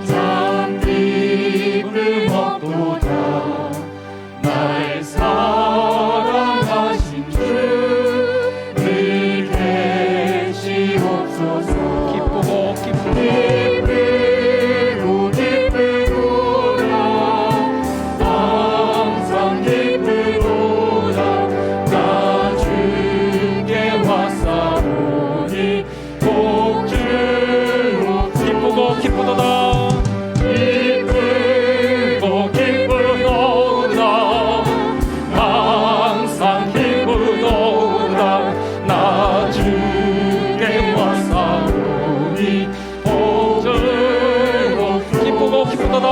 참 기쁨 얻도다. 날 사랑하신 주 늘 계시옵소서. 기쁘고 기쁘고 기쁘도다. 항상 기쁘도다. 나 주께 왔사오니 복주옵소서. 기쁘고 기쁘도다. 기쁘고 기쁘도다. 항상 기쁘도다. 나 주께 왔사오니 복주옵소서. 기쁘고 기쁘도다.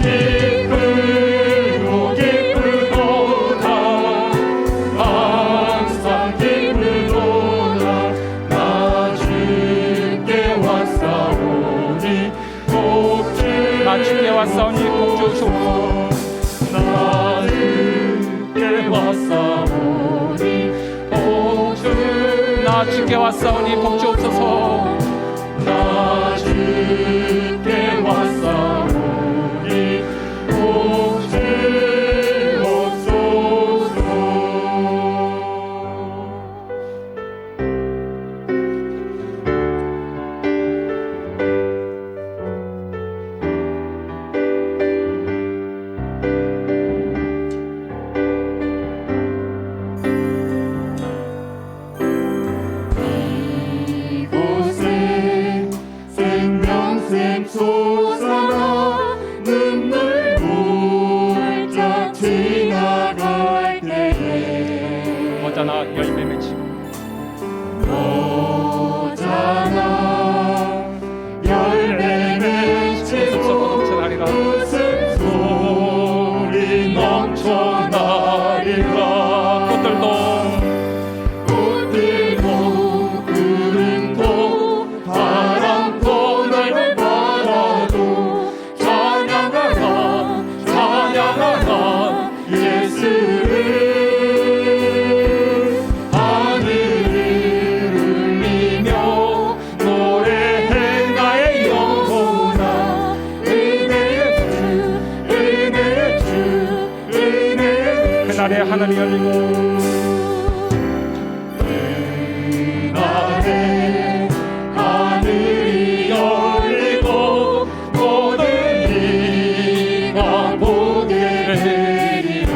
기쁘고 기쁘도다. 항상 기쁘도다. 나 주께 왔사오니 복주옵소서. 나 주께 왔사오니 복주옵소서. 나 주께 왔사오니 복주옵소서. 나 주께 왔사오니 복주옵소서. 나 주께 왔사오니 복주옵소서. 이곳에 생명샘 솟아나 눈물 훌쩍 지나갈 때에 어쩌나 열매 맺히고 너잖아 열매 맺히고 넘쳐나리라. 웃음소리 넘쳐나리라. 꽃들도 구름도 바람도 넓은 바다도 찬양하라 찬양하라 예수를. 하늘을 울리며 노래해 나의 영혼아. 은혜의 주 은혜의 주 은혜의 주. 그날에 하늘이 열리고 그날에 하늘이 열리고 모든 이가 보게 되리라.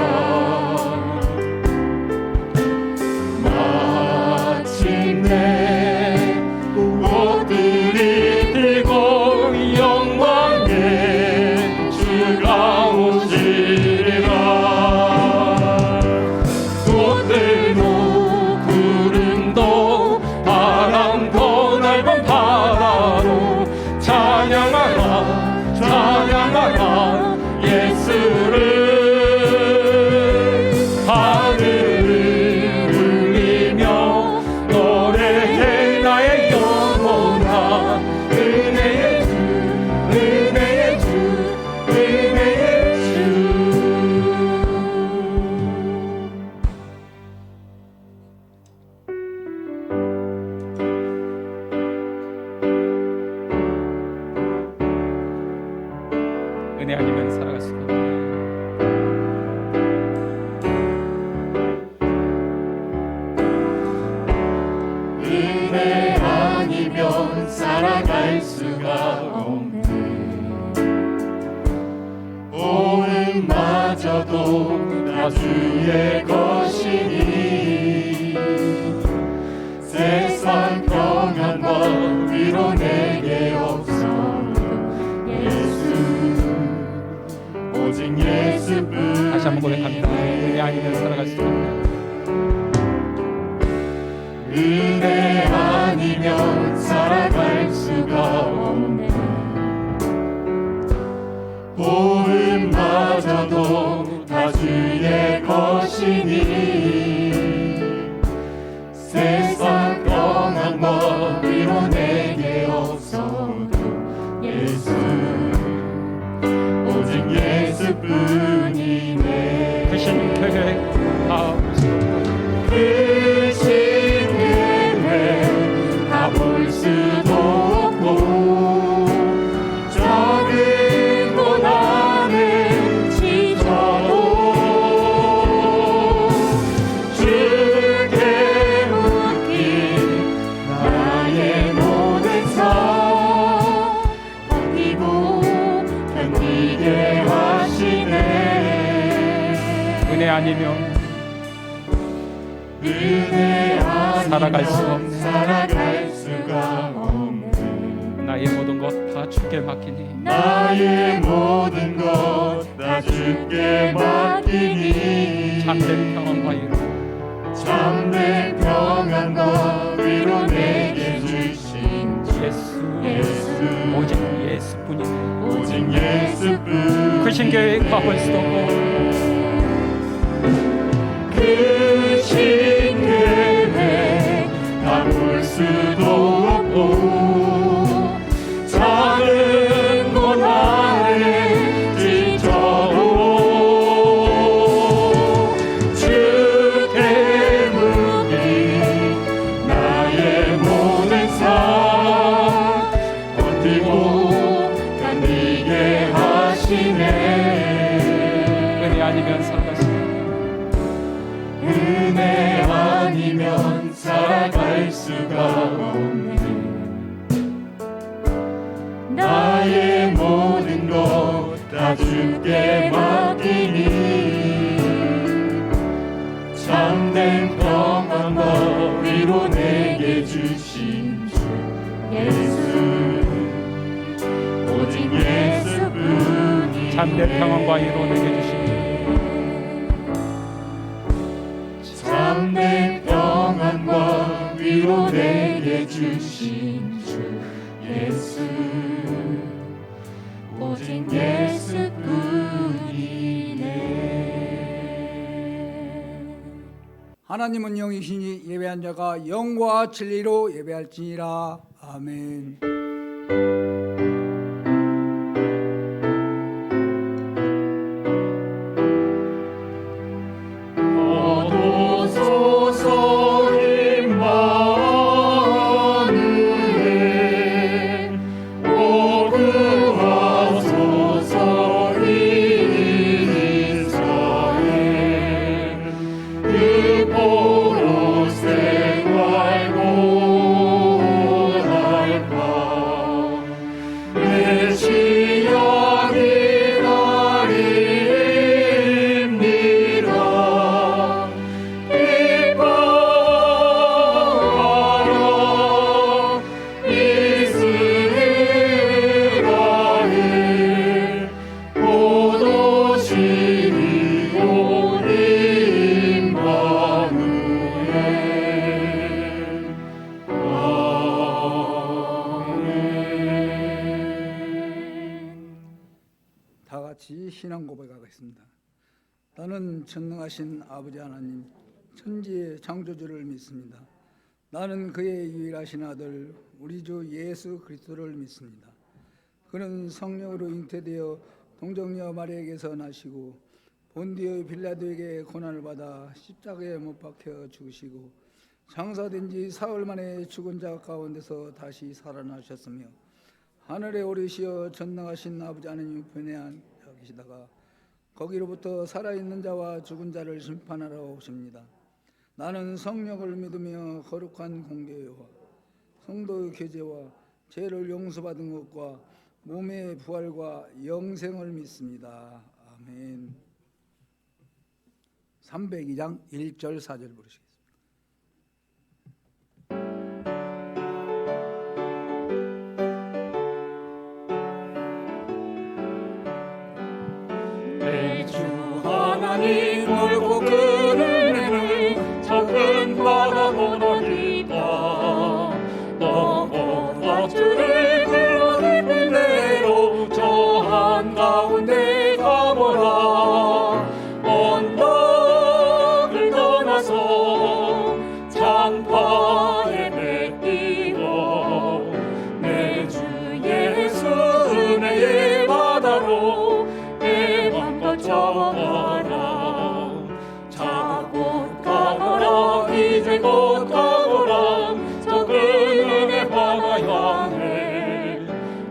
마침내 꽃들이 피고 영광의 주가 오시리라. 꽃들도 구름도 바람도 넓은 바다로 찬양하라 찬양하라 예수를. 하늘을 울리며 노래해 나의 영혼아. 은혜의 주 은혜의 주 은혜의 주. 은혜 아니면 살아갈 수가 없네. 은혜 아니면 살아갈 수가 없네. 보응마저도 다 주의 것이니 세상 평안과 위로 내게 없어도 예수 오직 예수뿐이네. 다시 한번 고백합니다. 은혜 아니면 살아갈 수가 없네. 은혜 아니면 살아갈 수가 없네. 보응마저도 다 주의 것이니 세상 평안과 위로 내게 없어도 예수 오직 예수뿐이네. 그 신 계획 다 다 볼 수도 없고 저 살아갈 수 없네. 살아갈 수가 없네. 나의 모든 것 다 주께 맡기니 나의 모든 것 다 주께 맡기니 참된 평안과 위로 참된 평안과 위로 내게 주신 예수 오직 예수뿐이네. 오직 예수뿐 그 신교에 가볼 수도 없고 그 신계획 가볼 수도 없고 작은 고난에 지쳐도 주 대문이 나의 모든 삶 버티고 견디게 하시네. 은혜 아니면 살아갈 수 없네. 은혜 아니면 살아갈 수가 없네. 나의 모든 것 다 주께 맡기니 참된 평안과 위로 내게 주신 주 예수 오직 예수뿐이 참된 평안과 위로 내게 주신 참된 평안과 위로 내게 주신 주 예수 오직 예수뿐이네. 하나님은 영이시니 예배한 자가 영과 진리로 예배할지니라. 아멘. 얻으소서 임마누엘 구하소서 이스라엘 육보로 생활 못할까 내 시련이 나리입니다. 기뻐하라 이스라엘 보도시니 임마누엘. 다 같이 신앙 고백하겠습니다. 나는 전능하신 아버지 하나님 천지의 창조주를 믿습니다. 나는 그의 유일하신 아들 우리 주 예수 그리스도를 믿습니다. 그는 성령으로 잉태되어 동정녀 마리아에게서 나시고 본디오 빌라도에게 고난을 받아 십자가에 못 박혀 죽으시고 장사된 지 사흘 만에 죽은 자 가운데서 다시 살아나셨으며 하늘에 오르시어 전능하신 아버지 하나님 편에 앉아 계시다가 거기로부터 살아있는 자와 죽은 자를 심판하러 오십니다. 나는 성령을 믿으며 거룩한 공교회와 성도의 교제와 죄를 용서받은 것과 몸의 부활과 영생을 믿습니다. 아멘. 302장 1절 4절 부르시겠습니다. 내 주 하나님 넓고 큰 은혜를 적은 바라보나이다. 너와 주를 불러 깊은 대로 저 한가운데 가보라. 언덕을 떠나서 장파에 뱉기워 내 주 예수 은혜의 바다로 쫓아가라. 자 곧 가거라. 이제 곧 가거라. 저 큰 은혜 바다 향해.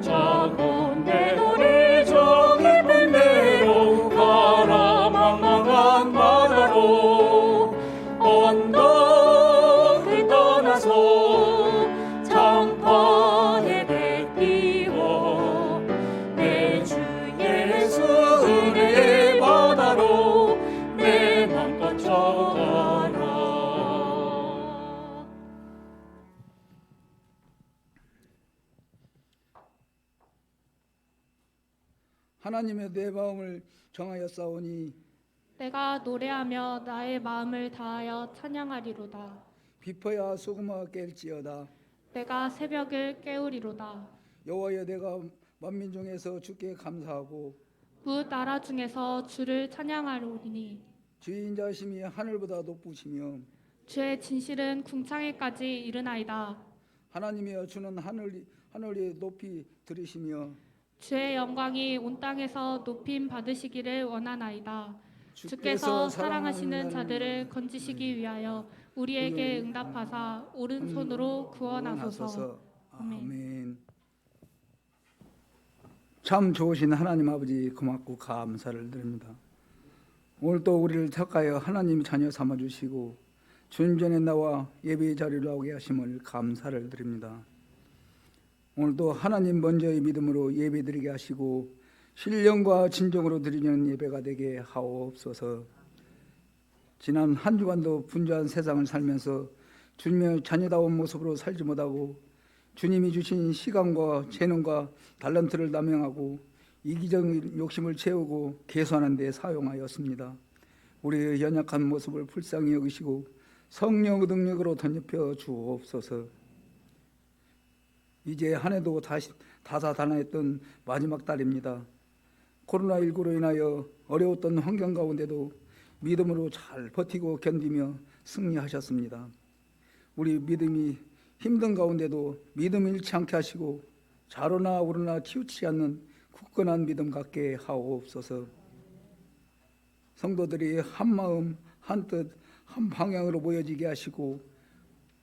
자 곧 내 너를 저 깊은 데로 가라. 망망한 바다로 언덕을 떠나서 장파에 뱉기워 내 주 예수 은혜의 바다로 내 맘껏 쳐가라. 하나님의 내 마음을 정하였사오니 내가 노래하며 나의 마음을 다하여 찬양하리로다. 비퍼야 소금아 깰지어다. 내가 새벽을 깨우리로다. 여호와여, 내가 만민 중에서 주께 감사하고 무 나라 중에서 주를 찬양하리니 주의 인자심이 하늘보다 높으시며 주의 진실은 궁창에까지 이르나이다. 하나님이여, 주는 하늘이 높이 들으시며 주의 영광이 온 땅에서 높임 받으시기를 원하나이다. 주께서 사랑하시는 자들을 건지시기 위하여 우리에게 응답하사 오른손으로 구원하소서. 아멘. 참 좋으신 하나님 아버지, 고맙고 감사를 드립니다. 오늘 또 우리를 택하여 하나님 자녀 삼아주시고 주님 전에 나와 예배의 자리로 나오게 하심을 감사를 드립니다. 오늘도 하나님 먼저의 믿음으로 예배드리게 하시고 신령과 진정으로 드리는 예배가 되게 하옵소서. 지난 한 주간도 분주한 세상을 살면서 주님의 자녀다운 모습으로 살지 못하고 주님이 주신 시간과 재능과 달란트를 남용하고 이기적인 욕심을 채우고 개선하는 데 사용하였습니다. 우리의 연약한 모습을 불쌍히 여기시고 성령의 능력으로 덧입혀 주옵소서. 이제 한 해도 다사다난했던 마지막 달입니다. 코로나19로 인하여 어려웠던 환경 가운데도 믿음으로 잘 버티고 견디며 승리하셨습니다. 우리 믿음이 힘든 가운데도 믿음 잃지 않게 하시고 좌로나 우로나 치우치지 않는 굳건한 믿음 갖게 하옵소서. 성도들이 한 마음 한 뜻 한 방향으로 모여지게 하시고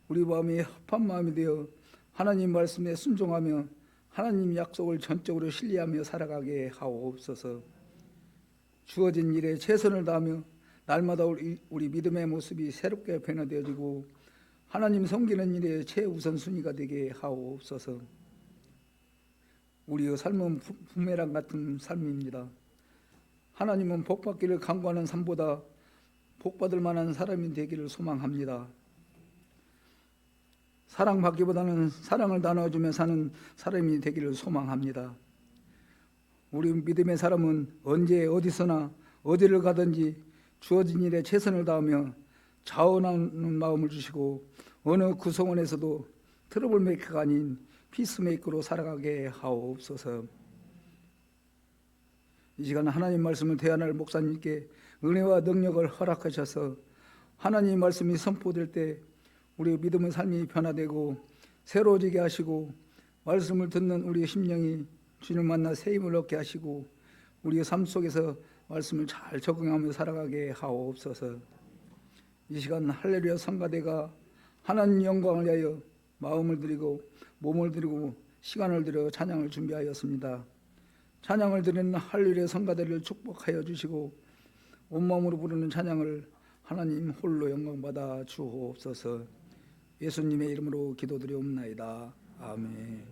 우리 마음이 합한 마음이 되어 하나님 말씀에 순종하며 하나님 약속을 전적으로 신뢰하며 살아가게 하옵소서. 주어진 일에 최선을 다하며 날마다 우리 믿음의 모습이 새롭게 변화되어지고 하나님 섬기는 일에 최우선순위가 되게 하옵소서. 우리의 삶은 부메랑 같은 삶입니다. 하나님은 복받기를 간구하는 삶보다 복받을 만한 사람이 되기를 소망합니다. 사랑받기보다는 사랑을 나눠주며 사는 사람이 되기를 소망합니다. 우리 믿음의 사람은 언제 어디서나 어디를 가든지 주어진 일에 최선을 다하며 자원하는 마음을 주시고 어느 구성원에서도 트러블 메이커가 아닌 피스메이커로 살아가게 하옵소서. 이 시간 하나님 말씀을 대안할 목사님께 은혜와 능력을 허락하셔서 하나님 말씀이 선포될 때 우리 믿음의 삶이 변화되고 새로워지게 하시고 말씀을 듣는 우리의 심령이 주님을 만나 새 힘을 얻게 하시고 우리의 삶 속에서 말씀을 잘 적응하며 살아가게 하옵소서. 이 시간 할렐루야 성가대가 하나님 영광을 위하여 마음을 드리고 몸을 드리고 시간을 들여 찬양을 준비하였습니다. 찬양을 드리는 할렐루야 성가대를 축복하여 주시고 온마음으로 부르는 찬양을 하나님 홀로 영광받아 주옵소서. 예수님의 이름으로 기도드리옵나이다. 아멘.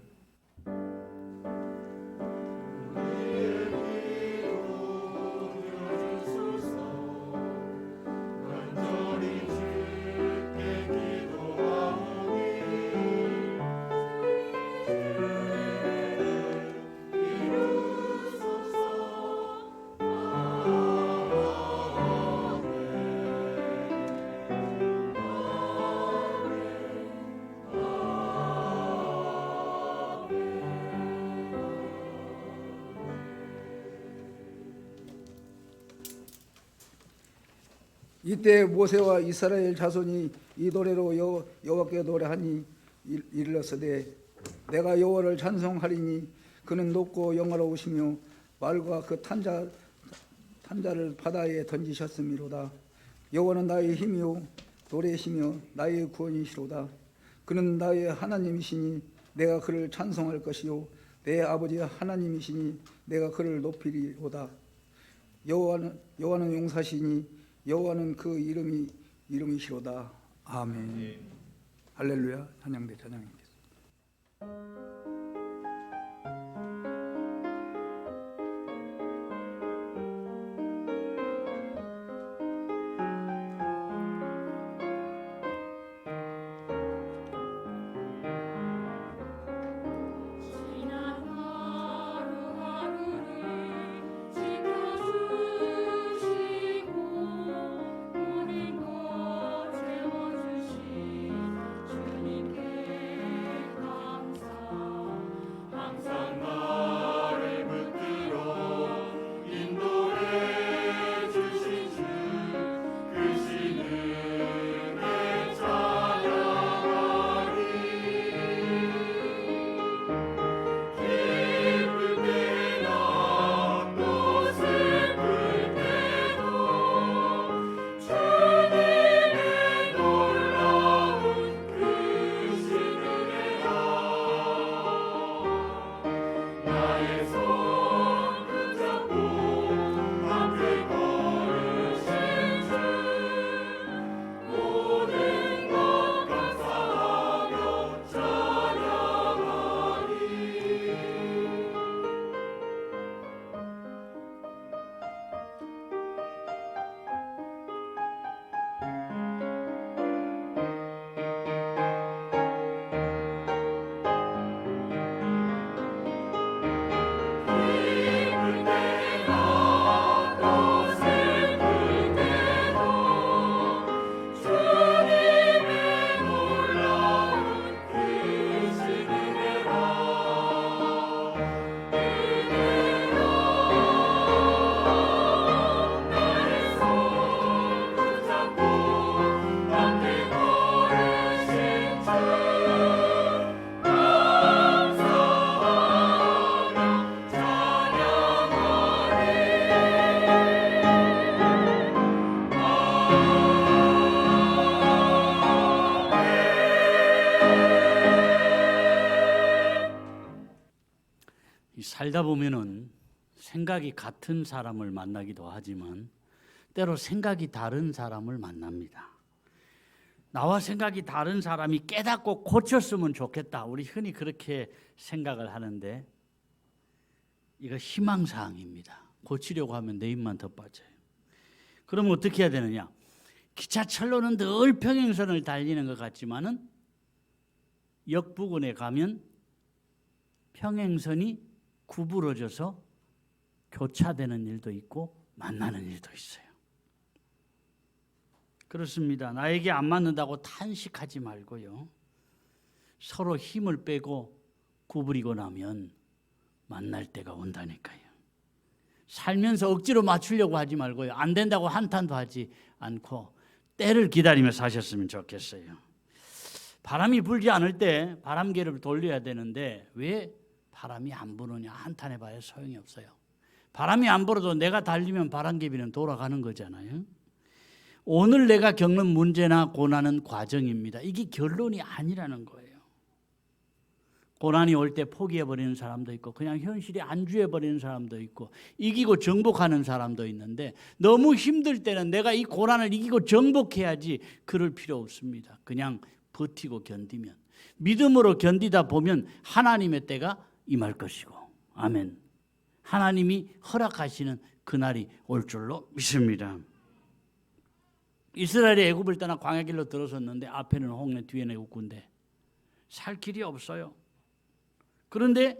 이때 모세와 이스라엘 자손이 이 노래로 여호와께 노래하니 이르렀으되 내가 여호와를 찬송하리니 그는 높고 영화로우시며 말과 그 탄자를 바다에 던지셨음이로다. 여호와는 나의 힘이요 노래이시며 나의 구원이시로다. 그는 나의 하나님이시니 내가 그를 찬송할 것이요 내 아버지 하나님이시니 내가 그를 높이리로다. 여호와는 용사시니 여호와는 그 이름이시로다. 아멘. 할렐루야. 찬양대 찬양입니다. 지난 하루하루를 살다 보면은 생각이 같은 사람을 만나기도 하지만 때로 생각이 다른 사람을 만납니다. 나와 생각이 다른 사람이 깨닫고 고쳤으면 좋겠다. 우리 흔히 그렇게 생각을 하는데 이거 희망사항입니다. 고치려고 하면 내 입만 더 빠져요. 그러면 어떻게 해야 되느냐? 기차철로는 늘 평행선을 달리는 것 같지만은 역 부근에 가면 평행선이 구부러져서 교차되는 일도 있고 만나는 일도 있어요. 그렇습니다. 나에게 안 맞는다고 탄식하지 말고요. 서로 힘을 빼고 구부리고 나면 만날 때가 온다니까요. 살면서 억지로 맞추려고 하지 말고요. 안 된다고 한탄도 하지 않고 때를 기다리며 사셨으면 좋겠어요. 바람이 불지 않을 때 바람개를 돌려야 되는데 왜 바람이 안 부느냐 한탄해봐야 소용이 없어요. 바람이 안 불어도 내가 달리면 바람개비는 돌아가는 거잖아요. 오늘 내가 겪는 문제나 고난은 과정입니다. 이게 결론이 아니라는 거예요. 고난이 올 때 포기해버리는 사람도 있고 그냥 현실에 안주해버리는 사람도 있고 이기고 정복하는 사람도 있는데 너무 힘들 때는 내가 이 고난을 이기고 정복해야지 그럴 필요 없습니다. 그냥 버티고 견디면 믿음으로 견디다 보면 하나님의 때가 임할 것이고 아멘. 하나님이 허락하시는 그날이 올 줄로 믿습니다. 이스라엘이 애굽을 떠나 광야길로 들어섰는데 앞에는 홍해 뒤에는 애굽군대 살 길이 없어요. 그런데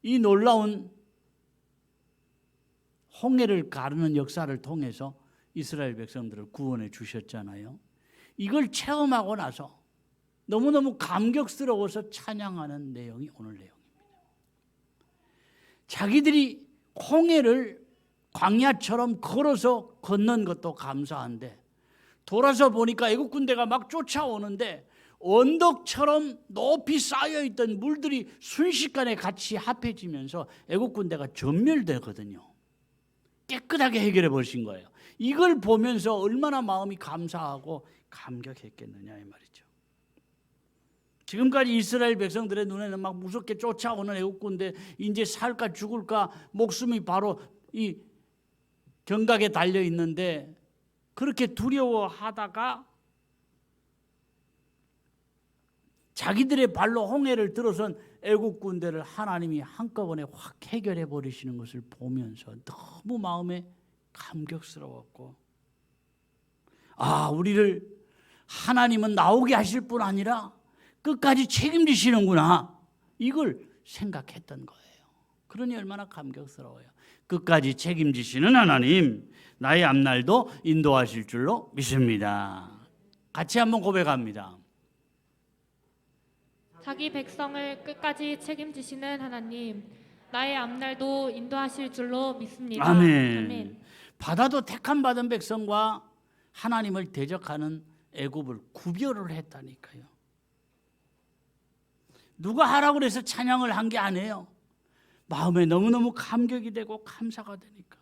이 놀라운 홍해를 가르는 역사를 통해서 이스라엘 백성들을 구원해 주셨잖아요. 이걸 체험하고 나서 너무너무 감격스러워서 찬양하는 내용이 오늘 내용입니다. 자기들이 홍해를 광야처럼 걸어서 건넌 것도 감사한데 돌아서 보니까 애국 군대가 막 쫓아오는데 언덕처럼 높이 쌓여있던 물들이 순식간에 같이 합해지면서 애국 군대가 전멸되거든요. 깨끗하게 해결해 버리신 거예요. 이걸 보면서 얼마나 마음이 감사하고 감격했겠느냐 이 말이죠. 지금까지 이스라엘 백성들의 눈에는 막 무섭게 쫓아오는 애국 군대 이제 살까 죽을까 목숨이 바로 이 경각에 달려 있는데 그렇게 두려워하다가 자기들의 발로 홍해를 들어선 애국 군대를 하나님이 한꺼번에 확 해결해 버리시는 것을 보면서 너무 마음에 감격스러웠고 우리를 하나님은 나오게 하실 뿐 아니라 끝까지 책임지시는구나 이걸 생각했던 거예요. 그러니 얼마나 감격스러워요. 끝까지 책임지시는 하나님 나의 앞날도 인도하실 줄로 믿습니다. 같이 한번 고백합니다. 자기 백성을 끝까지 책임지시는 하나님, 나의 앞날도 인도하실 줄로 믿습니다. 아멘. 바다도 택함 받은 백성과 하나님을 대적하는 애굽을 구별을 했다니까요. 누가 하라고 그래서 찬양을 한 게 아니에요. 마음에 너무너무 감격이 되고 감사가 되니까.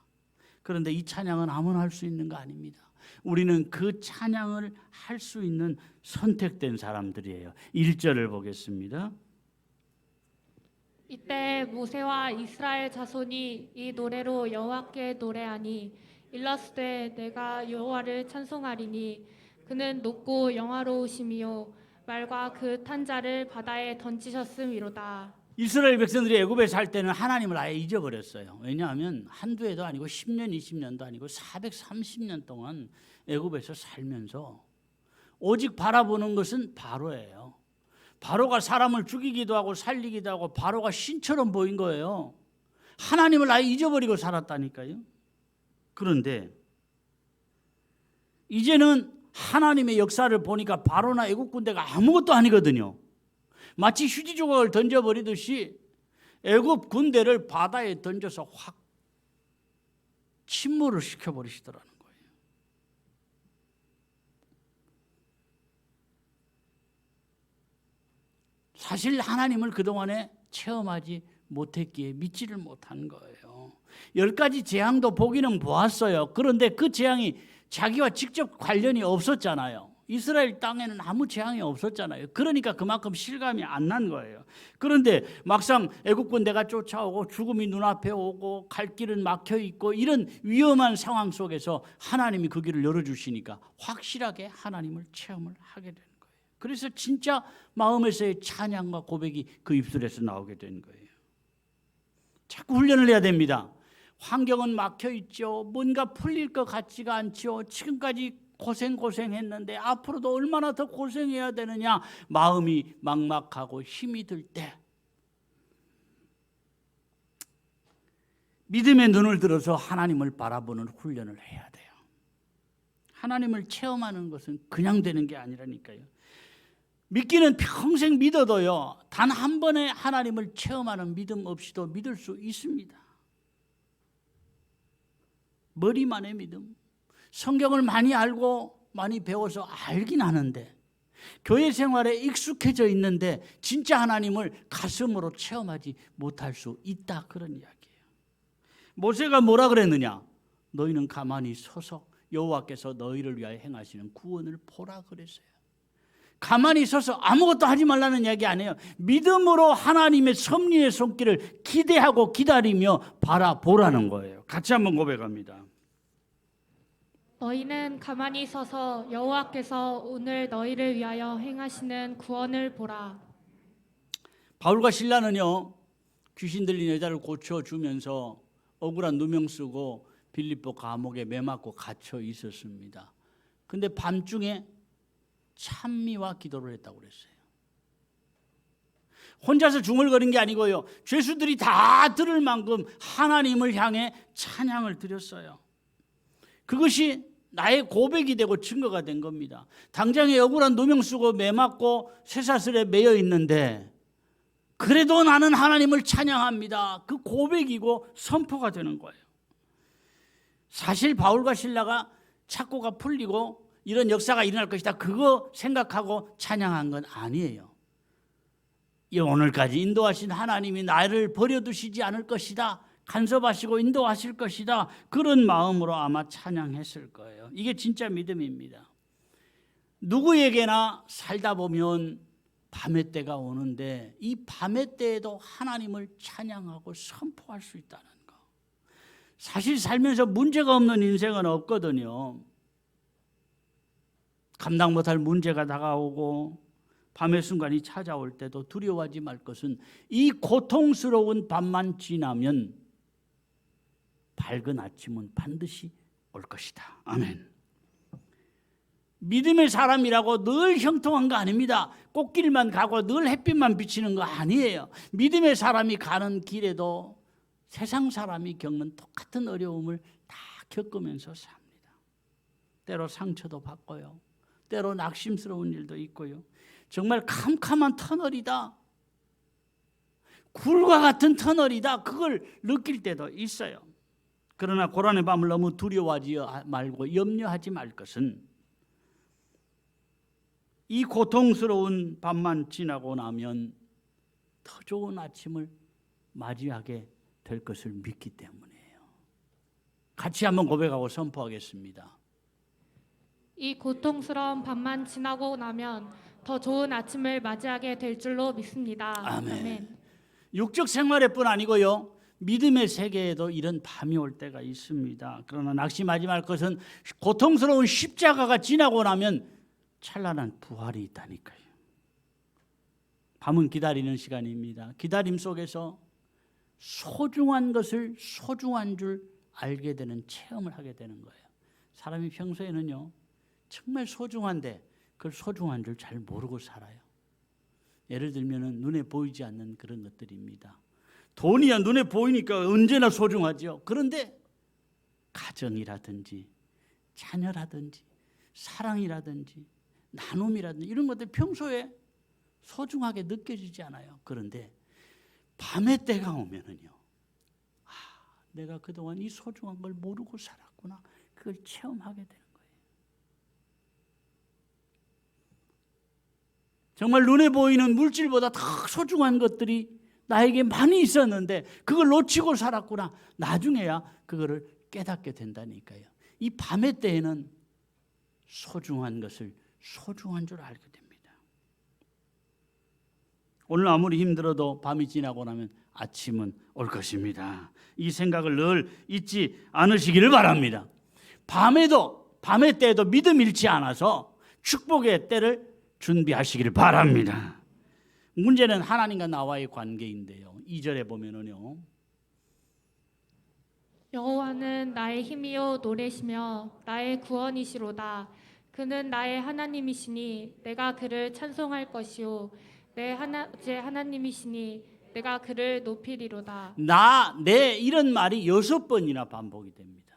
그런데 이 찬양은 아무나 할 수 있는 거 아닙니다. 우리는 그 찬양을 할 수 있는 선택된 사람들이에요. 1절을 보겠습니다. 이때 모세와 이스라엘 자손이 이 노래로 여호와께 노래하니 일러스되 내가 여호와를 찬송하리니 그는 높고 영화로우심이요 말과 그 탄 자를 바다에 던지셨음이로다. 이스라엘 백성들이 애굽에 살 때는 하나님을 아예 잊어버렸어요. 왜냐하면 한두 해도 아니고 10년, 20년도 아니고 430년 동안 애굽에서 살면서 오직 바라보는 것은 바로예요. 바로가 사람을 죽이기도 하고 살리기도 하고 바로가 신처럼 보인 거예요. 하나님을 아예 잊어버리고 살았다니까요. 그런데 이제는 하나님의 역사를 보니까 바로나 애국 군대가 아무것도 아니거든요. 마치 휴지 조각을 던져버리듯이 애굽 군대를 바다에 던져서 확 침몰을 시켜버리시더라는 거예요. 사실 하나님을 그동안에 체험하지 못했기에 믿지를 못한 거예요. 10가지 재앙도 보기는 보았어요. 그런데 그 재앙이 자기와 직접 관련이 없었잖아요. 이스라엘 땅에는 아무 재앙이 없었잖아요. 그러니까 그만큼 실감이 안 난 거예요. 그런데 막상 애국 군대가 쫓아오고 죽음이 눈앞에 오고 갈 길은 막혀 있고 이런 위험한 상황 속에서 하나님이 그 길을 열어주시니까 확실하게 하나님을 체험을 하게 되는 거예요. 그래서 진짜 마음에서의 찬양과 고백이 그 입술에서 나오게 된 거예요. 자꾸 훈련을 해야 됩니다. 환경은 막혀 있죠. 뭔가 풀릴 것 같지가 않죠. 지금까지 고생했는데 앞으로도 얼마나 더 고생해야 되느냐. 마음이 막막하고 힘이 들 때 믿음의 눈을 들어서 하나님을 바라보는 훈련을 해야 돼요. 하나님을 체험하는 것은 그냥 되는 게 아니라니까요. 믿기는 평생 믿어도요, 단 한 번에 하나님을 체험하는 믿음 없이도 믿을 수 있습니다. 머리만의 믿음. 성경을 많이 알고 많이 배워서 알긴 하는데 교회 생활에 익숙해져 있는데 진짜 하나님을 가슴으로 체험하지 못할 수 있다, 그런 이야기예요. 모세가 뭐라 그랬느냐? 너희는 가만히 서서 여호와께서 너희를 위하여 행하시는 구원을 보라 그랬어요. 가만히 서서 아무것도 하지 말라는 이야기 아니에요. 믿음으로 하나님의 섭리의 손길을 기대하고 기다리며 바라보라는 거예요. 같이 한번 고백합니다. 너희는 가만히 서서 여호와께서 오늘 너희를 위하여 행하시는 구원을 보라. 바울과 실라는요, 귀신 들린 여자를 고쳐주면서 억울한 누명 쓰고 빌립보 감옥에 매맞고 갇혀 있었습니다. 근데 밤중에 찬미와 기도를 했다고 그랬어요. 혼자서 중얼거린 게 아니고요, 죄수들이 다 들을 만큼 하나님을 향해 찬양을 드렸어요. 그것이 나의 고백이 되고 증거가 된 겁니다. 당장에 억울한 누명 쓰고 매맞고 쇠사슬에 매여 있는데 그래도 나는 하나님을 찬양합니다. 그 고백이고 선포가 되는 거예요. 사실 바울과 실라가 착고가 풀리고 이런 역사가 일어날 것이다, 그거 생각하고 찬양한 건 아니에요. 오늘까지 인도하신 하나님이 나를 버려두시지 않을 것이다, 간섭하시고 인도하실 것이다, 그런 마음으로 아마 찬양했을 거예요. 이게 진짜 믿음입니다. 누구에게나 살다 보면 밤의 때가 오는데 이 밤의 때에도 하나님을 찬양하고 선포할 수 있다는 거. 사실 살면서 문제가 없는 인생은 없거든요. 감당 못할 문제가 다가오고 밤의 순간이 찾아올 때도 두려워하지 말 것은 이 고통스러운 밤만 지나면 밝은 아침은 반드시 올 것이다. 아멘. 믿음의 사람이라고 늘 형통한 거 아닙니다. 꽃길만 가고 늘 햇빛만 비치는 거 아니에요. 믿음의 사람이 가는 길에도 세상 사람이 겪는 똑같은 어려움을 다 겪으면서 삽니다. 때로 상처도 받고요, 때로 낙심스러운 일도 있고요. 정말 캄캄한 터널이다, 굴과 같은 터널이다, 그걸 느낄 때도 있어요. 그러나 고난의 밤을 너무 두려워하지 말고 염려하지 말 것은 이 고통스러운 밤만 지나고 나면 더 좋은 아침을 맞이하게 될 것을 믿기 때문이에요. 같이 한번 고백하고 선포하겠습니다. 이 고통스러운 밤만 지나고 나면 더 좋은 아침을 맞이하게 될 줄로 믿습니다. 아멘. 육적 생활에뿐 아니고요, 믿음의 세계에도 이런 밤이 올 때가 있습니다. 그러나 낙심하지 말 것은 고통스러운 십자가가 지나고 나면 찬란한 부활이 있다니까요. 밤은 기다리는 시간입니다. 기다림 속에서 소중한 것을 소중한 줄 알게 되는 체험을 하게 되는 거예요. 사람이 평소에는요, 정말 소중한데 그걸 소중한 줄 잘 모르고 살아요. 예를 들면 눈에 보이지 않는 그런 것들입니다. 돈이야 눈에 보이니까 언제나 소중하죠. 그런데 가정이라든지 자녀라든지 사랑이라든지 나눔이라든지 이런 것들 평소에 소중하게 느껴지지 않아요. 그런데 밤의 때가 오면은요, 내가 그동안 이 소중한 걸 모르고 살았구나, 그걸 체험하게 되는 거예요. 정말 눈에 보이는 물질보다 더 소중한 것들이 나에게 많이 있었는데 그걸 놓치고 살았구나, 나중에야 그거를 깨닫게 된다니까요. 이 밤의 때에는 소중한 것을 소중한 줄 알게 됩니다. 오늘 아무리 힘들어도 밤이 지나고 나면 아침은 올 것입니다. 이 생각을 늘 잊지 않으시기를 바랍니다. 밤의 때에도 믿음 잃지 않아서 축복의 때를 준비하시기를 바랍니다. 문제는 하나님과 나와의 관계인데요. 2절에 보면은요. 여호와는 나의 힘이요 노래시며 나의 구원이시로다. 그는 나의 하나님이시니 내가 그를 찬송할 것이요 제 하나님이시니 내가 그를 높이리로다. 내 이런 말이 6번이나 반복이 됩니다.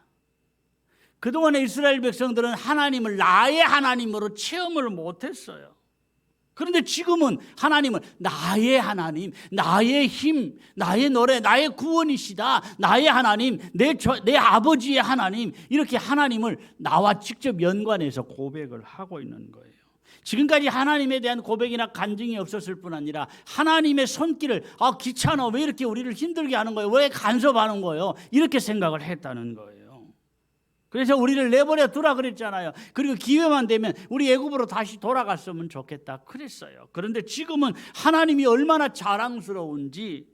그동안의 이스라엘 백성들은 하나님을 나의 하나님으로 체험을 못했어요. 그런데 지금은 하나님을 나의 하나님, 나의 힘, 나의 노래, 나의 구원이시다. 나의 하나님, 내 아버지의 하나님, 이렇게 하나님을 나와 직접 연관해서 고백을 하고 있는 거예요. 지금까지 하나님에 대한 고백이나 간증이 없었을 뿐 아니라 하나님의 손길을 귀찮아, 왜 이렇게 우리를 힘들게 하는 거예요? 왜 간섭하는 거예요? 이렇게 생각을 했다는 거예요. 그래서 우리를 내버려 두라 그랬잖아요. 그리고 기회만 되면 우리 애굽으로 다시 돌아갔으면 좋겠다 그랬어요. 그런데 지금은 하나님이 얼마나 자랑스러운지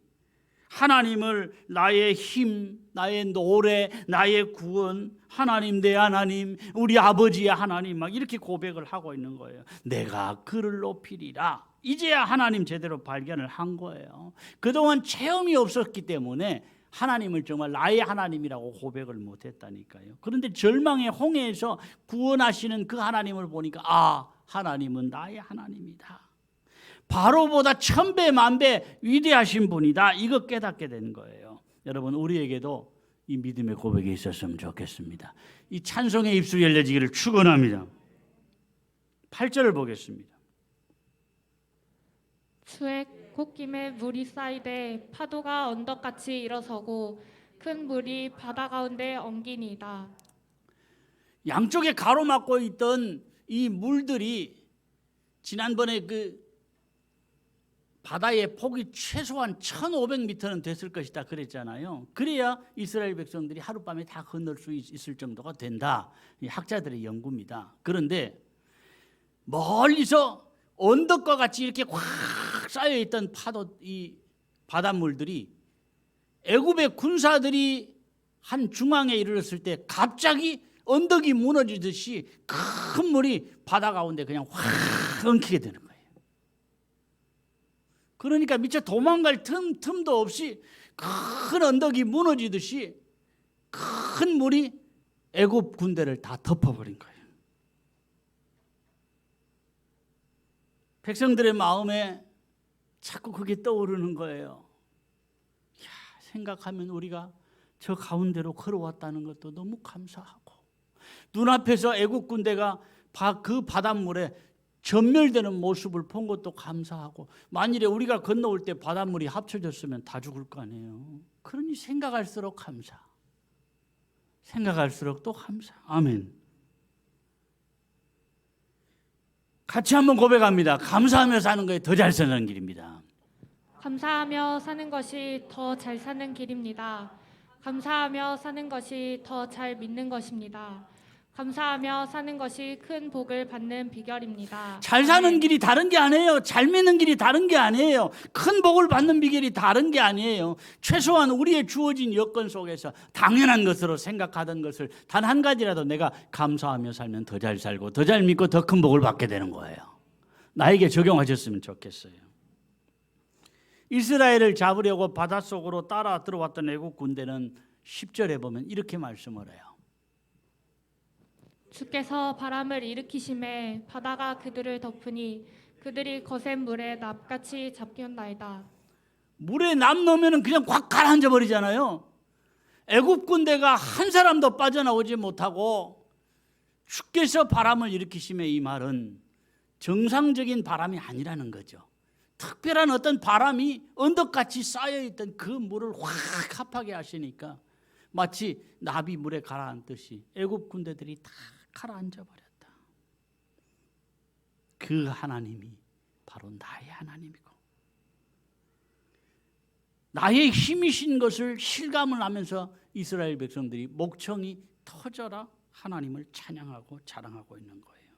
하나님을 나의 힘, 나의 노래, 나의 구원, 하나님 내 하나님, 우리 아버지의 하나님 막 이렇게 고백을 하고 있는 거예요. 내가 그를 높이리라. 이제야 하나님 제대로 발견을 한 거예요. 그동안 체험이 없었기 때문에 하나님을 정말 나의 하나님이라고 고백을 못했다니까요. 그런데 절망의 홍해에서 구원하시는 그 하나님을 보니까 하나님은 나의 하나님이다. 바로보다 1000배 만배 위대하신 분이다. 이거 깨닫게 된 거예요. 여러분, 우리에게도 이 믿음의 고백이 있었으면 좋겠습니다. 이 찬송의 입술이 열려지기를 축원합니다. 8절을 보겠습니다. 주의 콧김에 물이 쌓이되 파도가 언덕같이 일어서고 큰 물이 바다 가운데 엉기니이다. 양쪽에 가로막고 있던 이 물들이 지난번에 그 바다의 폭이 최소한 1500m는 됐을 것이다 그랬잖아요. 그래야 이스라엘 백성들이 하룻밤에 다 건널 수 있을 정도가 된다. 이 학자들의 연구입니다. 그런데 멀리서 언덕과 같이 이렇게 확 쌓여있던 이 바닷물들이 애굽의 군사들이 한 중앙에 이르렀을 때 갑자기 언덕이 무너지듯이 큰 물이 바다 가운데 그냥 확 엉키게 되는 거예요. 그러니까 미처 도망갈 틈도 없이 큰 언덕이 무너지듯이 큰 물이 애굽 군대를 다 덮어버린 거예요. 백성들의 마음에 자꾸 그게 떠오르는 거예요. 생각하면 우리가 저 가운데로 걸어왔다는 것도 너무 감사하고, 눈앞에서 애국 군대가 그 바닷물에 전멸되는 모습을 본 것도 감사하고, 만일에 우리가 건너올 때 바닷물이 합쳐졌으면 다 죽을 거 아니에요. 그러니 생각할수록 감사, 생각할수록 또 감사. 아멘. 같이 한번 고백합니다. 감사하며 사는 것이 더 잘 사는 길입니다. 감사하며 사는 것이 더 잘 사는 길입니다. 감사하며 사는 것이 더 잘 믿는 것입니다. 감사하며 사는 것이 큰 복을 받는 비결입니다. 잘 사는 길이 다른 게 아니에요. 잘 믿는 길이 다른 게 아니에요. 큰 복을 받는 비결이 다른 게 아니에요. 최소한 우리의 주어진 여건 속에서 당연한 것으로 생각하던 것을 단 한 가지라도 내가 감사하며 살면 더 잘 살고 더 잘 믿고 더 큰 복을 받게 되는 거예요. 나에게 적용하셨으면 좋겠어요. 이스라엘을 잡으려고 바닷속으로 따라 들어왔던 애국 군대는 10절에 보면 이렇게 말씀을 해요. 주께서 바람을 일으키심에 바다가 그들을 덮으니 그들이 거센 물에 납같이 잡혔나이다. 물에 납 넣으면 그냥 확 가라앉아 버리잖아요. 애굽 군대가 한 사람도 빠져나오지 못하고 주께서 바람을 일으키심에, 이 말은 정상적인 바람이 아니라는 거죠. 특별한 어떤 바람이 언덕같이 쌓여있던 그 물을 확 합하게 하시니까 마치 나비 물에 가라앉듯이 애굽 군대들이 다 가라앉아 버렸다. 그 하나님이 바로 나의 하나님이고 나의 힘이신 것을 실감을 하면서 이스라엘 백성들이 목청이 터져라 하나님을 찬양하고 자랑하고 있는 거예요.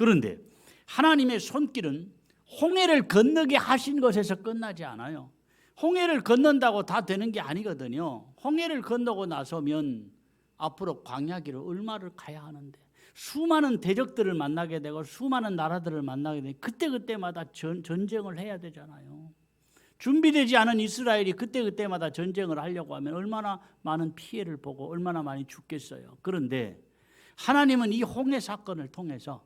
그런데 하나님의 손길은 홍해를 건너게 하신 것에서 끝나지 않아요. 홍해를 건넌다고 다 되는 게 아니거든요. 홍해를 건너고 나서면 앞으로 광야길을 얼마를 가야 하는데, 수많은 대적들을 만나게 되고 수많은 나라들을 만나게 되고 그때그때마다 전쟁을 해야 되잖아요. 준비되지 않은 이스라엘이 그때그때마다 전쟁을 하려고 하면 얼마나 많은 피해를 보고 얼마나 많이 죽겠어요. 그런데 하나님은 이 홍해 사건을 통해서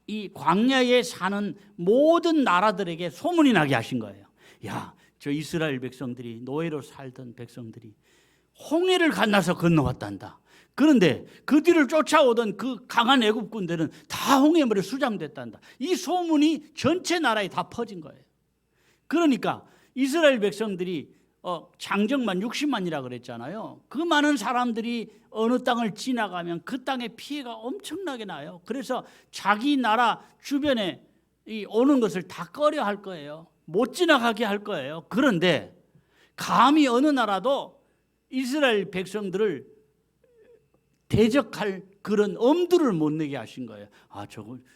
이 광야에 사는 모든 나라들에게 소문이 나게 하신 거예요. 야, 저 이스라엘 백성들이, 노예로 살던 백성들이 홍해를 건너서 건너왔단다. 그런데 그 뒤를 쫓아오던 그 강한 애국군들은 다 홍해물에 수장됐단다. 이 소문이 전체 나라에 다 퍼진 거예요. 그러니까 이스라엘 백성들이 장정만 60만이라 그랬잖아요. 그 많은 사람들이 어느 땅을 지나가면 그 땅의 피해가 엄청나게 나요. 그래서 자기 나라 주변에 오는 것을 다 꺼려 할 거예요. 못 지나가게 할 거예요. 그런데 감히 어느 나라도 이스라엘 백성들을 대적할 그런 엄두를 못 내게 하신 거예요. 아,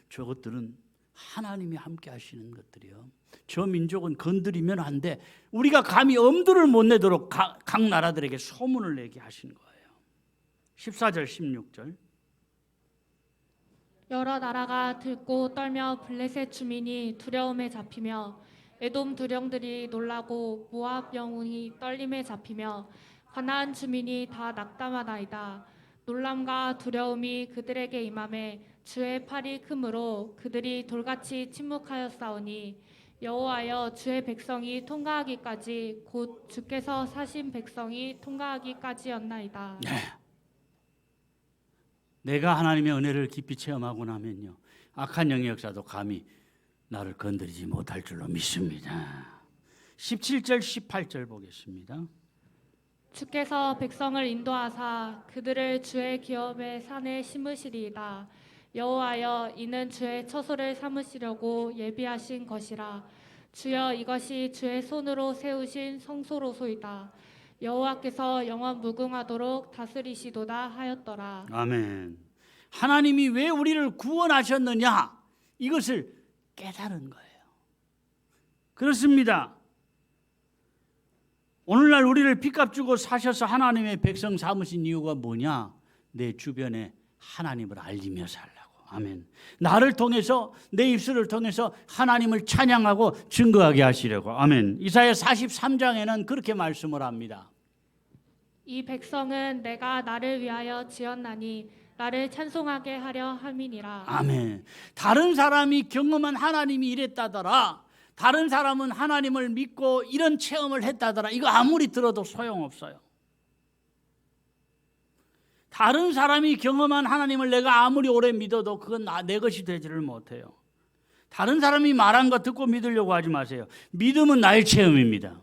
저것들은 하나님이 함께 하시는 것들이요. 저 민족은 건드리면 안 돼. 우리가 감히 엄두를 못 내도록 각 나라들에게 소문을 내게 하신 거예요. 14절 16절. 여러 나라가 들고 떨며 블레셋 주민이 두려움에 잡히며 에돔 두령들이 놀라고 모압 영웅이 떨림에 잡히며 가나안 주민이 다 낙담하나이다. 놀람과 두려움이 그들에게 임함에 주의 팔이 크므로 그들이 돌같이 침묵하였사오니 여호와여, 주의 백성이 통과하기까지 곧 주께서 사신 백성이 통과하기까지였나이다. 네. 내가 하나님의 은혜를 깊이 체험하고 나면요, 악한 영의 역사도 감히 나를 건드리지 못할 줄로 믿습니다. 17절 18절 보겠습니다. 주께서 백성을 인도하사 그들을 주의 기업의 산에 심으시리이다. 여호와여, 이는 주의 처소를 삼으시려고 예비하신 것이라. 주여, 이것이 주의 손으로 세우신 성소로소이다. 여호와께서 영원 무궁하도록 다스리시도다 하였더라. 아멘. 하나님이 왜 우리를 구원하셨느냐, 이것을 깨달은 거예요. 그렇습니다. 오늘날 우리를 핏값 주고 사셔서 하나님의 백성 삼으신 이유가 뭐냐? 내 주변에 하나님을 알리며 살라고. 아멘. 나를 통해서, 내 입술을 통해서 하나님을 찬양하고 증거하게 하시려고. 아멘. 이사야 43장에는 그렇게 말씀을 합니다. 이 백성은 내가 나를 위하여 지었나니 나를 찬송하게 하려 함이니라. 아멘. 다른 사람이 경험한 하나님이 이랬다더라, 다른 사람은 하나님을 믿고 이런 체험을 했다더라, 이거 아무리 들어도 소용없어요. 다른 사람이 경험한 하나님을 내가 아무리 오래 믿어도 그건 내 것이 되지를 못해요. 다른 사람이 말한 거 듣고 믿으려고 하지 마세요. 믿음은 나의 체험입니다.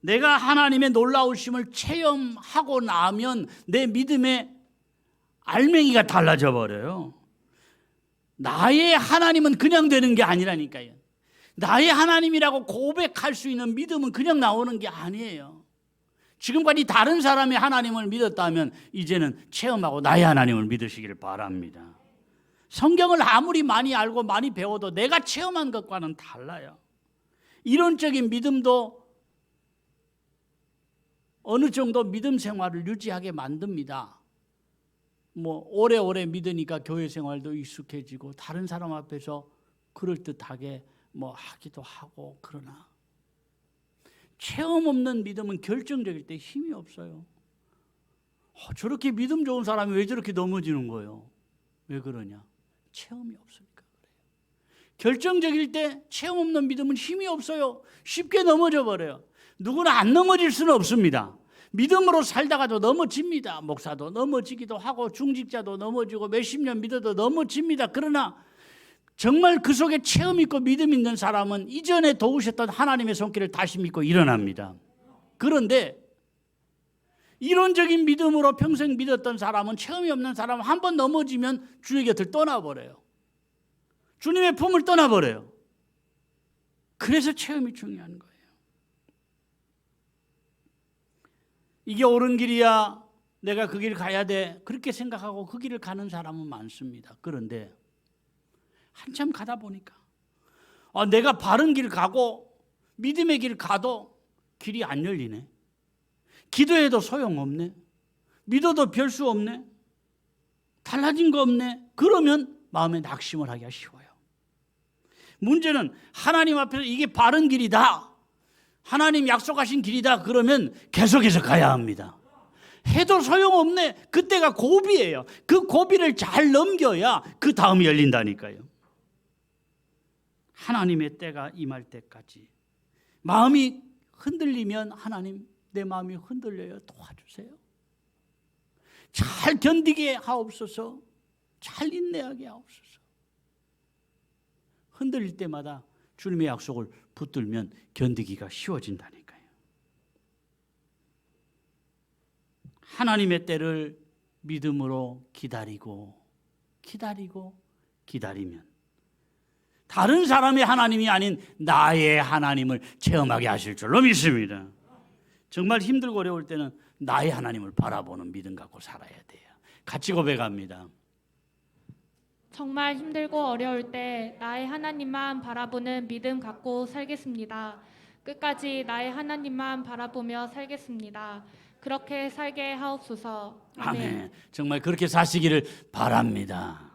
내가 하나님의 놀라우심을 체험하고 나면 내 믿음의 알맹이가 달라져 버려요. 나의 하나님은 그냥 되는 게 아니라니까요. 나의 하나님이라고 고백할 수 있는 믿음은 그냥 나오는 게 아니에요. 지금까지 다른 사람의 하나님을 믿었다면 이제는 체험하고 나의 하나님을 믿으시기를 바랍니다. 성경을 아무리 많이 알고 많이 배워도 내가 체험한 것과는 달라요. 이론적인 믿음도 어느 정도 믿음 생활을 유지하게 만듭니다. 오래오래 믿으니까 교회 생활도 익숙해지고 다른 사람 앞에서 그럴듯하게 하기도 하고. 그러나 체험 없는 믿음은 결정적일 때 힘이 없어요. 저렇게 믿음 좋은 사람이 왜 저렇게 넘어지는 거예요? 왜 그러냐? 체험이 없으니까 그래요. 결정적일 때 체험 없는 믿음은 힘이 없어요. 쉽게 넘어져 버려요. 누구나 안 넘어질 수는 없습니다. 믿음으로 살다가도 넘어집니다. 목사도 넘어지기도 하고 중직자도 넘어지고 몇십 년 믿어도 넘어집니다. 그러나 정말 그 속에 체험 있고 믿음 있는 사람은 이전에 도우셨던 하나님의 손길을 다시 믿고 일어납니다. 그런데 이론적인 믿음으로 평생 믿었던 사람은, 체험이 없는 사람은 한 번 넘어지면 주의 곁을 떠나버려요. 주님의 품을 떠나버려요. 그래서 체험이 중요한 거예요. 이게 옳은 길이야, 내가 그 길 가야 돼. 그렇게 생각하고 그 길을 가는 사람은 많습니다. 그런데 한참 가다 보니까 내가 바른 길 가고 믿음의 길 가도 길이 안 열리네. 기도해도 소용없네. 믿어도 별 수 없네. 달라진 거 없네. 그러면 마음에 낙심을 하기가 쉬워요. 문제는 하나님 앞에서 이게 바른 길이다, 하나님 약속하신 길이다 그러면 계속해서 가야 합니다. 해도 소용없네. 그때가 고비예요. 그 고비를 잘 넘겨야 그 다음이 열린다니까요. 하나님의 때가 임할 때까지 마음이 흔들리면 하나님 내 마음이 흔들려요. 도와주세요. 잘 견디게 하옵소서. 잘 인내하게 하옵소서. 흔들릴 때마다 주님의 약속을 붙들면 견디기가 쉬워진다니까요. 하나님의 때를 믿음으로 기다리면 다른 사람의 하나님이 아닌 나의 하나님을 체험하게 하실 줄로 믿습니다. 정말 힘들고 어려울 때는 나의 하나님을 바라보는 믿음 갖고 살아야 돼요. 같이 고백합니다. 정말 힘들고 어려울 때 나의 하나님만 바라보는 믿음 갖고 살겠습니다. 끝까지 나의 하나님만 바라보며 살겠습니다. 그렇게 살게 하옵소서. 아멘. 정말 그렇게 사시기를 바랍니다.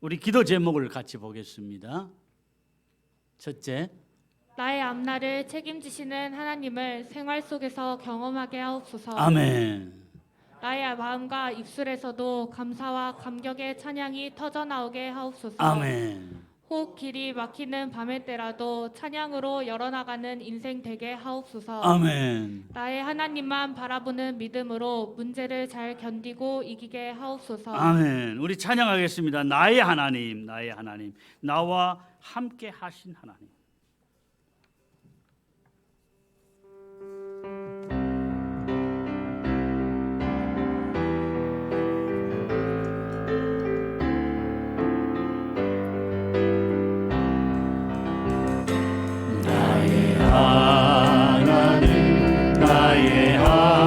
우리 기도 제목을 같이 보겠습니다. 첫째, 나의 앞날을 책임지시는 하나님을 생활 속에서 경험하게 하옵소서. 아멘. 나의 마음과 입술에서도 감사와 감격의 찬양이 터져나오게 하옵소서. 아멘. 혹 길이 막히는 밤의 때라도 찬양으로 열어나가는 인생 되게 하옵소서. 아멘. 나의 하나님만 바라보는 믿음으로 문제를 잘 견디고 이기게 하옵소서. 아멘. 우리 찬양하겠습니다. 나의 하나님, 나의 하나님, 나와 함께 하신 하나님. 나의 하나님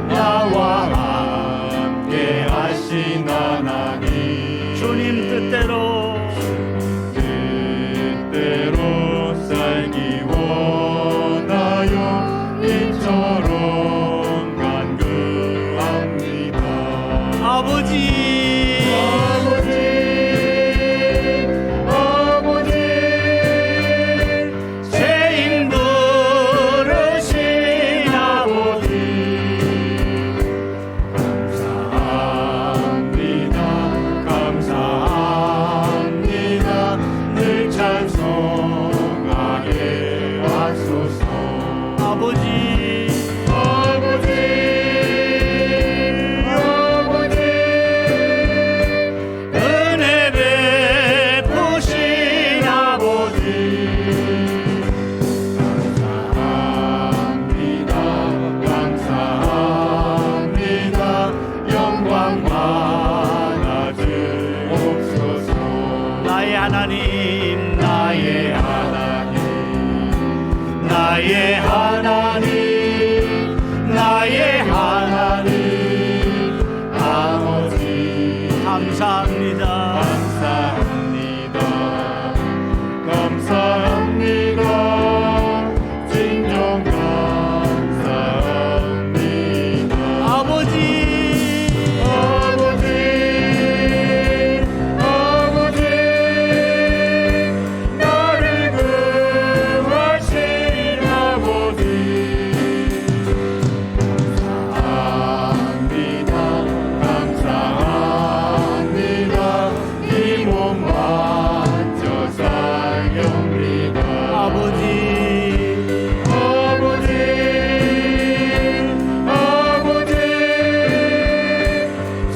나와 함께 하신 하나님 주님 뜻대로 살기 원하여 이처럼 간구합니다. 아버지 죄인 부르신 아버지 감사합니다 늘 찬송하게 하소서. 아버지 은혜 베푸신 아버지 감사합니다 영광 많아지옵소서. 나의 하나님, 나의 하나님 나의 하나님 나의 하나님 아버지 감사합니다. 감사합니다 진정 감사합니다. 아버지 나를 구하신 아버지 감사합니다 이 몸 바쳐 살렵니다. 아버지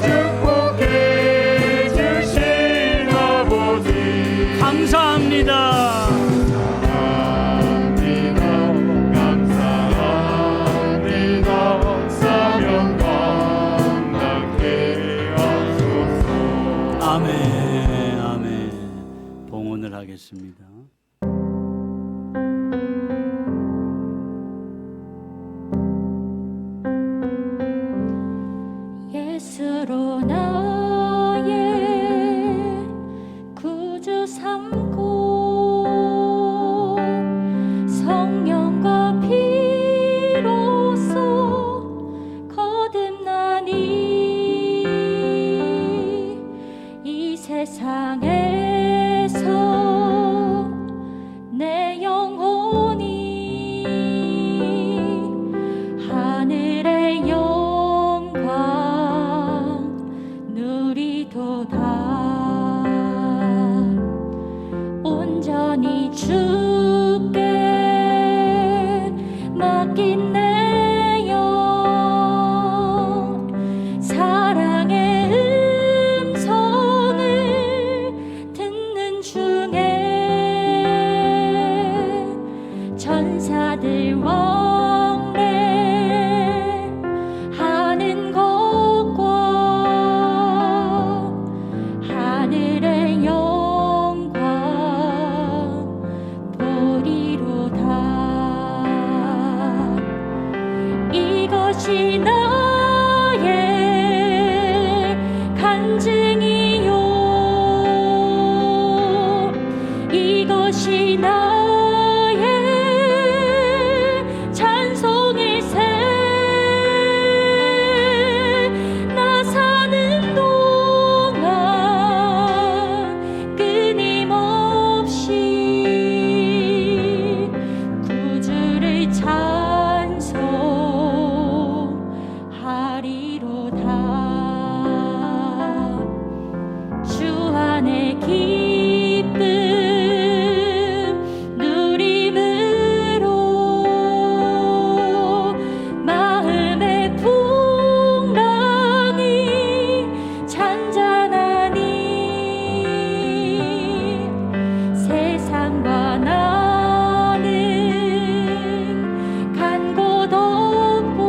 축복해 주신 아버지 감사합니다. 감사합니다 사명 감당케 하소서. 아멘, 아멘. 봉헌을 하겠습니다. 구주 삼고 성령과 피로써 거듭나니 이 세상에서 내 영혼이 하늘의 영광 누리도다. 온전히 주께 맡긴 내 영 사랑의 음성을 듣는 중에 천사들 왕래하는 것과 하늘의 영광 보리로다. 이것이 나의 간증이요 이것이 나의 찬송일세. 나 사는 동안 끊임없이 구주를 찬송하리로다. 주 안에 기쁨 누림으로 마음의 풍랑이 잔잔하니 세상과 나는 간 곳 없고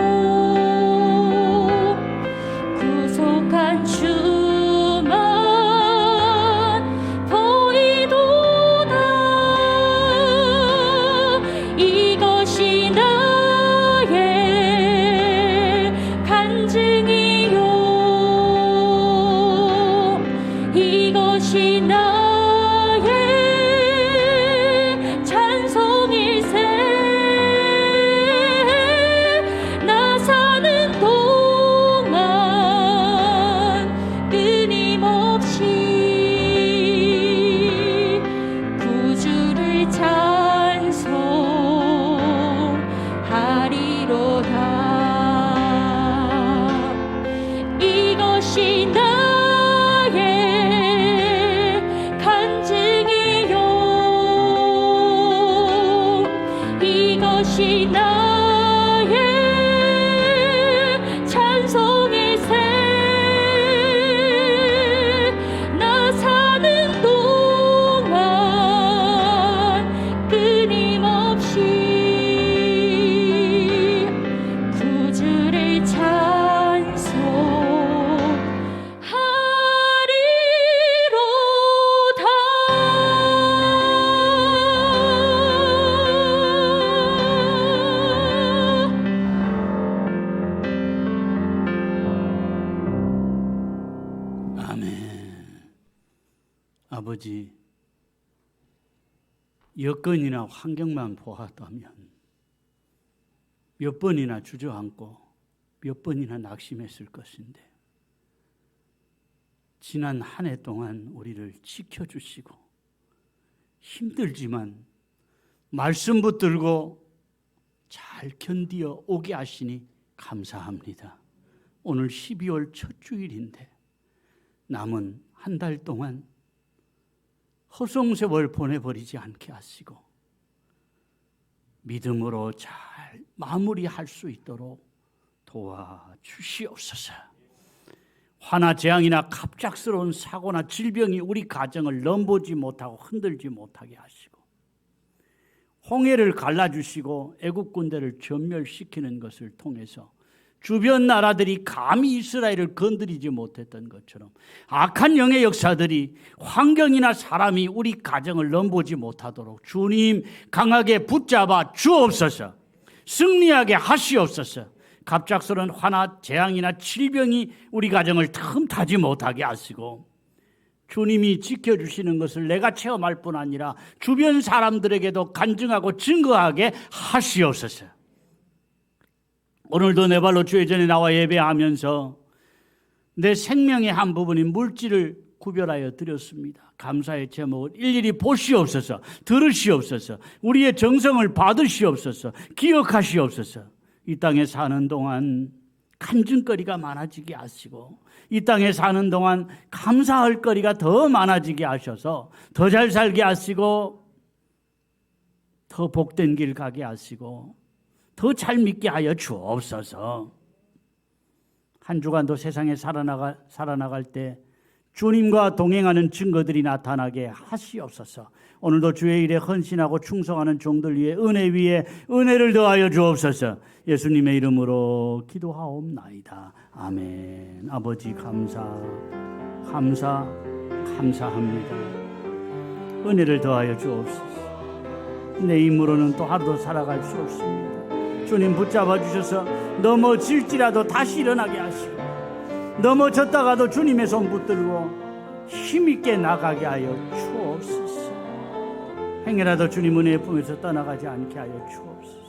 구속한 주만 보이도다. 이것이 나의 간증이요 이것이 나의 찬송일세. 나 사는 동안 끊임없이 구주를 찬송하리로다. 이것이 나의 간증이요 이것이 나의 찬송일세. 나 사는 동안 끊임없이 구주를 찬송하리로다. 아멘. 아버지, 여건이나 환경만 보았다면 몇 번이나 주저앉고 몇 번이나 낙심했을 것인데 지난 한 해 동안 우리를 지켜주시고 힘들지만 말씀 붙들고 잘 견디어 오게 하시니 감사합니다. 오늘 12월 첫 주일인데 남은 한 달 동안 허송세월 보내버리지 않게 하시고 믿음으로 잘 마무리할 수 있도록 도와주시옵소서. 화나 재앙이나 갑작스러운 사고나 질병이 우리 가정을 넘보지 못하고 흔들지 못하게 하시고 홍해를 갈라주시고 애국 군대를 전멸시키는 것을 통해서 주변 나라들이 감히 이스라엘을 건드리지 못했던 것처럼 악한 영의 역사들이 환경이나 사람이 우리 가정을 넘보지 못하도록 주님 강하게 붙잡아 주옵소서. 승리하게 하시옵소서. 갑작스러운 화나 재앙이나 질병이 우리 가정을 틈타지 못하게 하시고 주님이 지켜주시는 것을 내가 체험할 뿐 아니라 주변 사람들에게도 간증하고 증거하게 하시옵소서. 오늘도 내 발로 주의 전에 나와 예배하면서 내 생명의 한 부분인 물질을 구별하여 드렸습니다. 감사의 제목을 일일이 보시옵소서, 들으시옵소서, 우리의 정성을 받으시옵소서, 기억하시옵소서. 이 땅에 사는 동안 간증거리가 많아지게 하시고 이 땅에 사는 동안 감사할 거리가 더 많아지게 하셔서 더 잘 살게 하시고 더 복된 길 가게 하시고 더 잘 믿게 하여 주옵소서. 한 주간도 세상에 살아나갈 때 주님과 동행하는 증거들이 나타나게 하시옵소서. 오늘도 주의 일에 헌신하고 충성하는 종들 위에 은혜 위에 은혜를 더하여 주옵소서. 예수님의 이름으로 기도하옵나이다. 아멘. 아버지 감사합니다. 은혜를 더하여 주옵소서. 내 힘으로는 또 하루도 살아갈 수 없습니다. 주님 붙잡아 주셔서 넘어질지라도 다시 일어나게 하시고 넘어졌다가도 주님의 손 붙들고 힘있게 나가게 하여 주옵소서. 행여라도 주님 은혜의 품에서 떠나가지 않게 하여 주옵소서.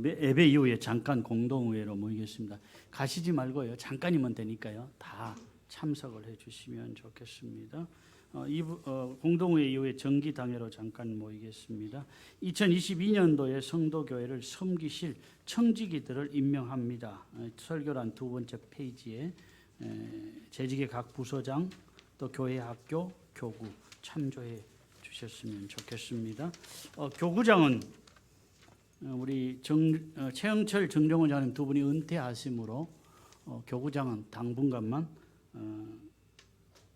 예배 이후에 잠깐 공동의회로 모이겠습니다. 가시지 말고요. 잠깐이면 되니까요. 다 참석을 해 주시면 좋겠습니다. 공동회의 이후에 정기당회로 잠깐 모이겠습니다. 2022년도에 성도교회를 섬기실 청지기들을 임명합니다. 설교란 두 번째 페이지에 재직의 각 부서장 또 교회 학교 교구 참조해 주셨으면 좋겠습니다. 교구장은 우리 최영철 정정원 장님 두 분이 은퇴하심으로 교구장은 당분간만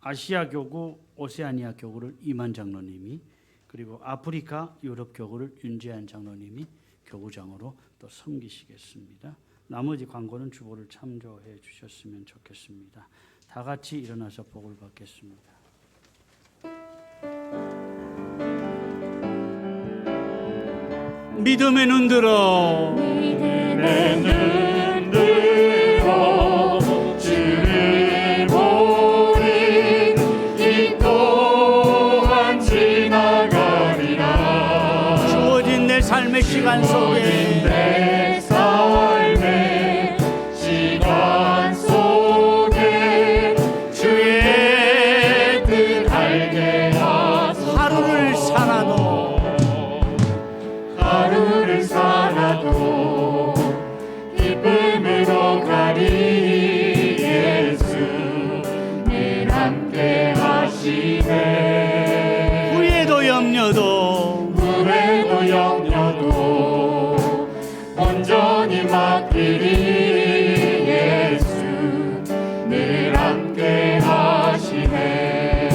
아시아 교구, 오세아니아 교구를 이만 장로님이, 그리고 아프리카, 유럽 교구를 윤재한 장로님이 교구장으로 또 섬기시겠습니다. 나머지 광고는 주보를 참조해 주셨으면 좋겠습니다. 다 같이 일어나서 복을 받겠습니다. 믿음의 눈 들어, 믿음의 눈 들어 주를 보리 이 또한 지나가리라. 주어진 내 삶의 시간 속에 내 삶의 시간 속에 주의 뜻 알게 하소서. 하루를 살아도 기쁨으로 가리. 예수 늘 함께 하시네. 후회도 염려도 온전히 맡기리. 예수 늘 함께 하시네.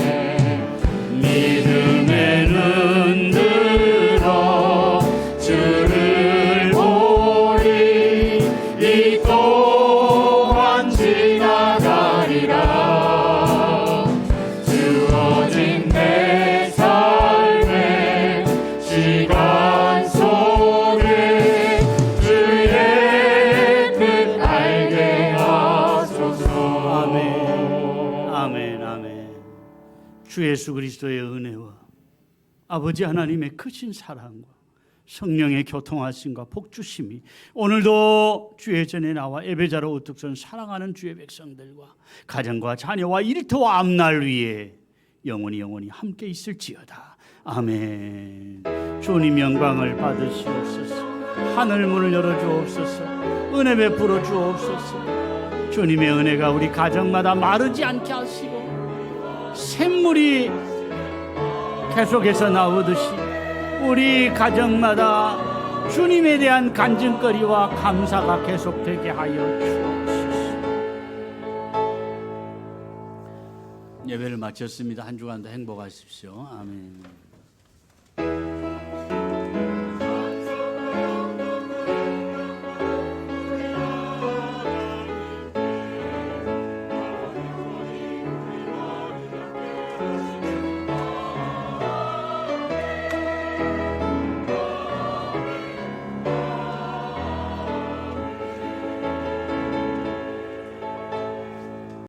믿음의 눈 들어 주를 보리 이 또한 지나가리라. 주어진 내 삶의 시간 속에 주의 뜻 알게 하소서. 아멘, 아멘, 아멘. 주 예수 그리스도의 은혜와 아버지 하나님의 크신 사랑과 성령의 교통하심과 복주심이 오늘도 주의 전에 나와 예배자로 우뚝 선 사랑하는 주의 백성들과 가정과 자녀와 일터와 앞날 위에 영원히 함께 있을지어다. 아멘. 주님 영광을 받으시옵소서. 하늘 문을 열어주옵소서. 은혜 베풀어 주옵소서. 주님의 은혜가 우리 가정마다 마르지 않게 하시고 샘물이 계속해서 나오듯이 우리 가정마다 주님에 대한 간증거리와 감사가 계속되게 하여 주옵소서. 예배를 마쳤습니다. 한 주간도 행복하십시오. 아멘.